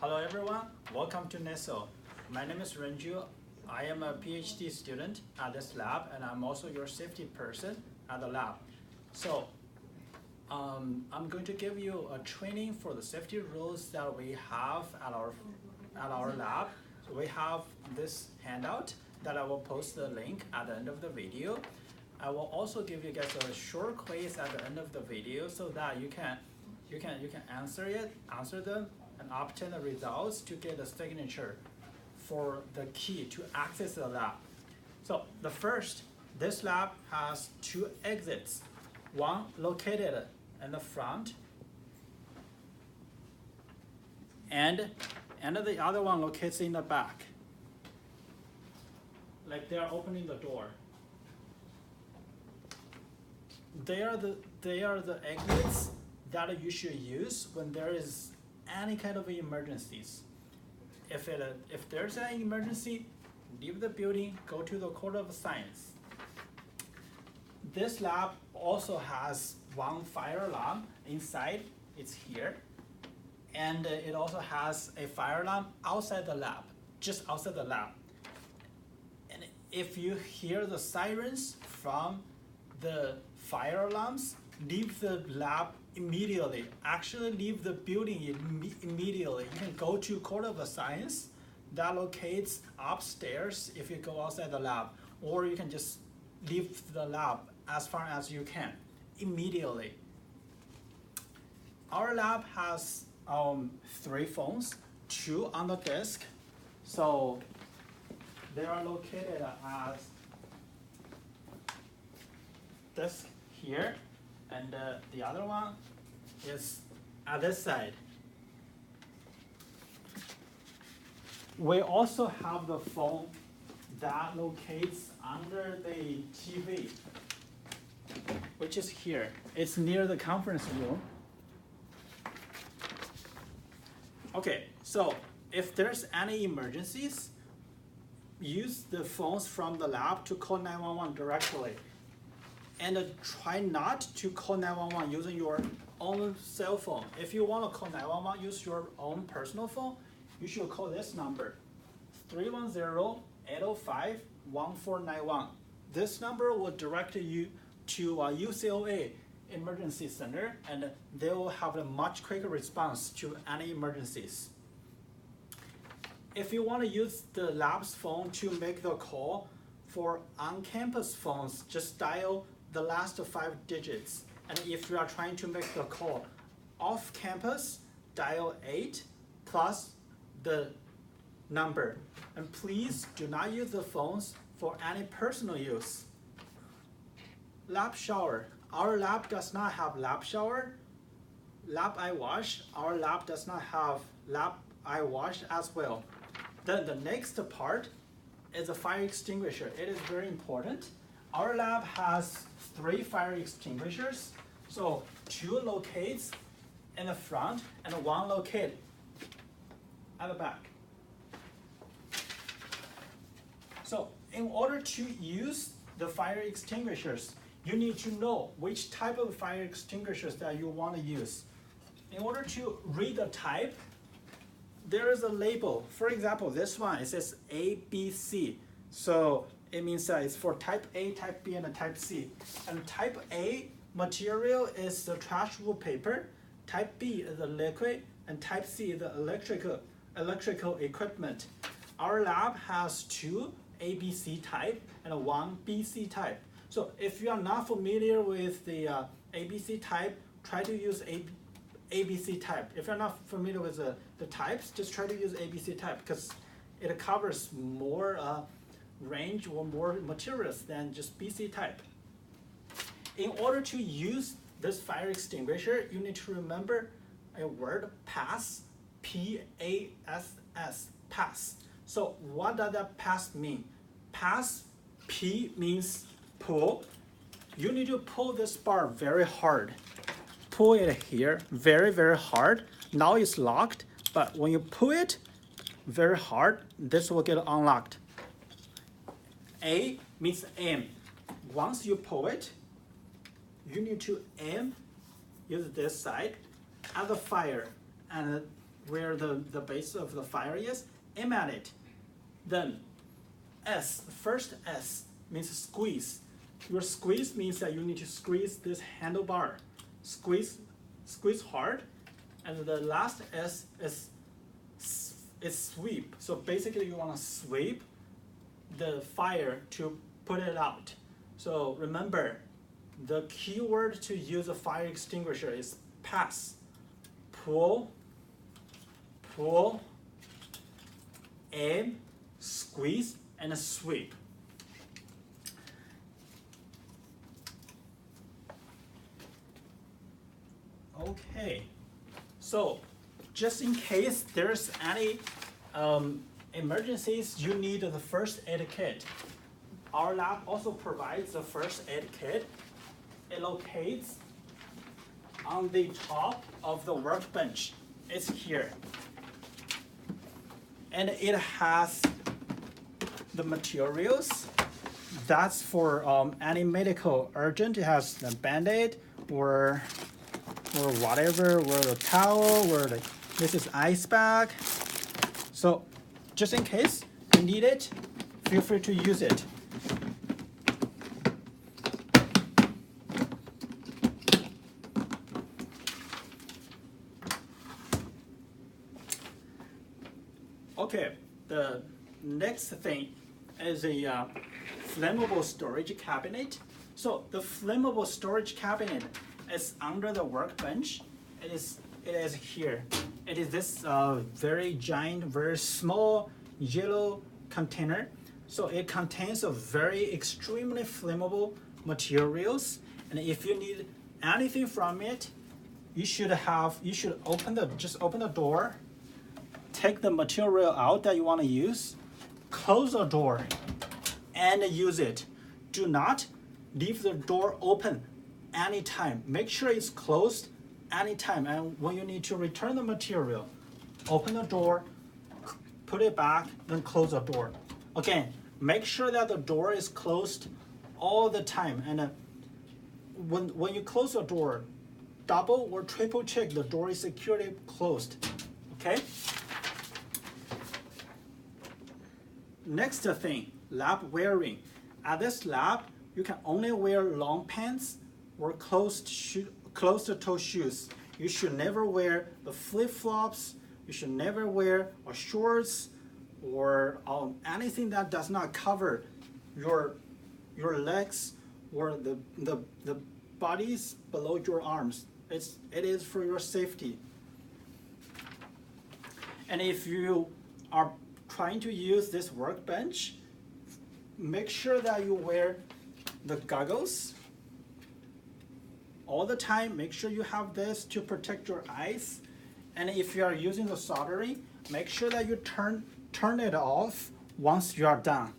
Hello everyone, welcome to NESL. My name is Renju. I am a PhD student at this lab and I'm also your safety person at the lab. So I'm going to give you a training for the safety rules that we have at our lab. So we have this handout that I will post the link at the end of the video. I will also give you guys a short quiz at the end of the video so that you can answer them and obtain the results to get the signature for the key to access the lab. So this lab has two exits, one located in the front and the other one located in the back. Like they are opening the door. They are the exits that you should use when there is any kind of emergencies. If there's an emergency, leave the building, go to the Court of Science. This lab also has one fire alarm inside, it's here. And it also has a fire alarm outside the lab, just outside the lab. And if you hear the sirens from the fire alarms, leave the lab immediately. Actually, leave the building immediately. You can go to Court of Science that locates upstairs if you go outside the lab, or you can just leave the lab as far as you can immediately. Our lab has 3 phones, 2 on the desk. So they are located as desk here, and the other one is at this side. We also have the phone that locates under the TV, which is here. It's near the conference room. Okay, so if there's any emergencies, use the phones from the lab to call 911 directly. And try not to call 911 using your own cell phone. If you want to call 911, use your own personal phone, you should call this number, 310-805-1491. This number will direct you to UCLA Emergency Center, and they will have a much quicker response to any emergencies. If you want to use the lab's phone to make the call, for on-campus phones, just dial the last 5 digits. And if you are trying to make the call off campus, dial 8 plus the number. And please do not use the phones for any personal use. Lab shower. Our lab does not have lab shower. Lab eye wash. Our lab does not have lab eye wash as well. Then the next part is a fire extinguisher. It is very important. Our lab has 3 fire extinguishers. So 2 locates in the front and 1 locate at the back. So in order to use the fire extinguishers, you need to know which type of fire extinguishers that you want to use. In order to read the type, there is a label. For example, this one, it says ABC. So it means that it's for type A, type B, and a type C. And type A material is the trash wool paper, type B is the liquid, and type C is the electrical equipment. Our lab has 2 ABC type and 1 BC type. So if you are not familiar with the ABC type, try to use ABC type. If you're not familiar with the types, just try to use ABC type because it covers more range or more materials than just BC type. In order to use this fire extinguisher, you need to remember a word, pass, P-A-S-S, pass. So what does that pass mean? Pass, P means pull. You need to pull this bar very hard. Pull it here very, very hard. Now it's locked, but when you pull it very hard, this will get unlocked. A means aim. Once you pull it, you need to aim, use this side, at the fire, and where the base of the fire is, aim at it. Then S, the first S means squeeze. Your squeeze means that you need to squeeze this handlebar. Squeeze hard. And the last S is sweep. So basically you want to sweep the fire to put it out. So remember, the key word to use a fire extinguisher is pass. Pull, aim, squeeze, and sweep. Okay, so just in case there's any emergencies, you need the first aid kit. Our lab also provides the first aid kit. It locates on the top of the workbench. It's here. And it has the materials. That's for any medical urgent. It has the Band-Aid or whatever, or the towel, this is ice bag. So just in case you need it, feel free to use it. Okay, the next thing is a flammable storage cabinet. So the flammable storage cabinet is under the workbench. It is here. It is this very giant, very small yellow container. So it contains a very extremely flammable materials. And if you need anything from it, you should open the door, take the material out that you want to use, close the door, and use it. Do not leave the door open anytime. Make sure it's closed anytime. And when you need to return the material, open the door, put it back, then close the door. Again, make sure that the door is closed all the time. And when you close the door, double or triple check the door is securely closed. Okay? Next thing, lab wearing. At this lab, you can only wear long pants or closed-toe shoes. You should never wear the flip-flops. You should never wear shorts or anything that does not cover your legs or the bodies below your arms. It is for your safety. And if you are trying to use this workbench, make sure that you wear the goggles all the time. Make sure you have this to protect your eyes. And if you are using the soldering, make sure that you turn it off once you are done.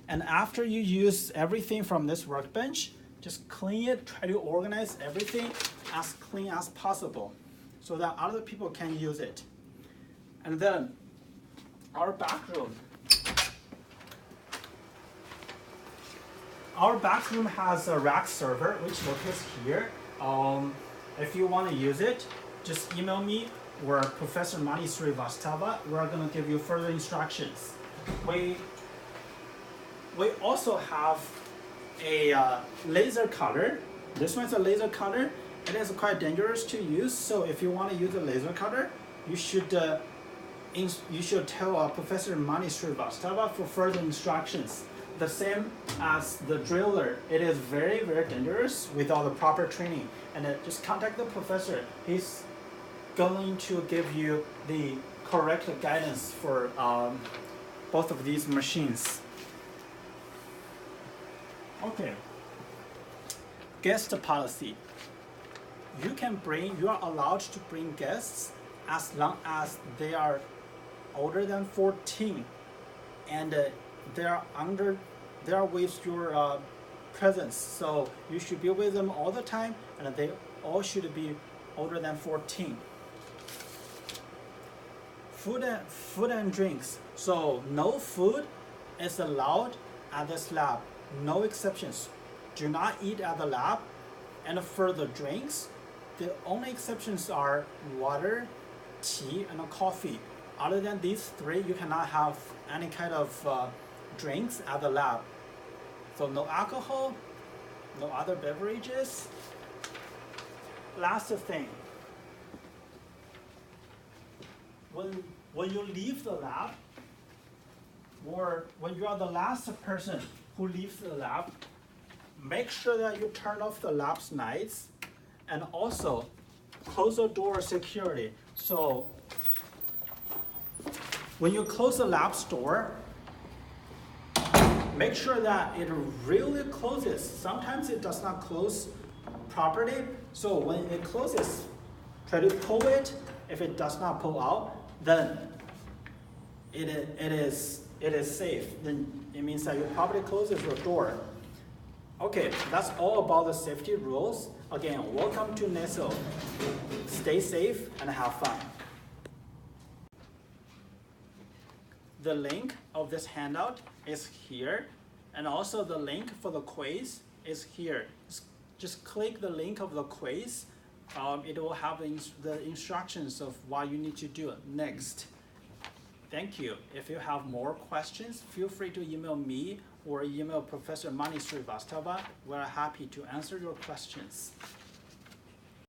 And after you use everything from this workbench, just clean it, try to organize everything as clean as possible so that other people can use it. And then our back room. Our back room has a rack server which locates here. If you want to use it, just email me or Professor Mani Srivastava. We're going to give you further instructions. We also have a laser cutter. This one's a laser cutter. It is quite dangerous to use, so if you want to use a laser cutter, you should tell Professor Mani Srivastava for further instructions. The same as the driller. It is very, very dangerous without the proper training. And just contact the professor. He's going to give you the correct guidance for both of these machines. Okay. Guest policy. You are allowed to bring guests as long as they are older than 14 and they are with your presence. So you should be with them all the time, and they all should be older than 14. Food and drinks. So no food is allowed at this lab. No exceptions. Do not eat at the lab. And for the drinks, the only exceptions are water tea and a coffee. Other than these three, you cannot have any kind of drinks at the lab. So no alcohol, no other beverages. Last thing, when you leave the lab, or when you are the last person who leaves the lab, make sure that you turn off the lab's lights and also close the door securely. So when you close the lab's door, make sure that it really closes. Sometimes it does not close properly, so when it closes, try to pull it. If it does not pull out, then it is safe. Then it means that you properly closes your door. Okay, that's all about the safety rules. Again, welcome to NESL. Stay safe and have fun. The link of this handout is here, and also the link for the quiz is here. Just click the link of the quiz. It will have the instructions of what you need to do next. Thank you. If you have more questions, feel free to email me or email Professor Mani Srivastava. We're happy to answer your questions.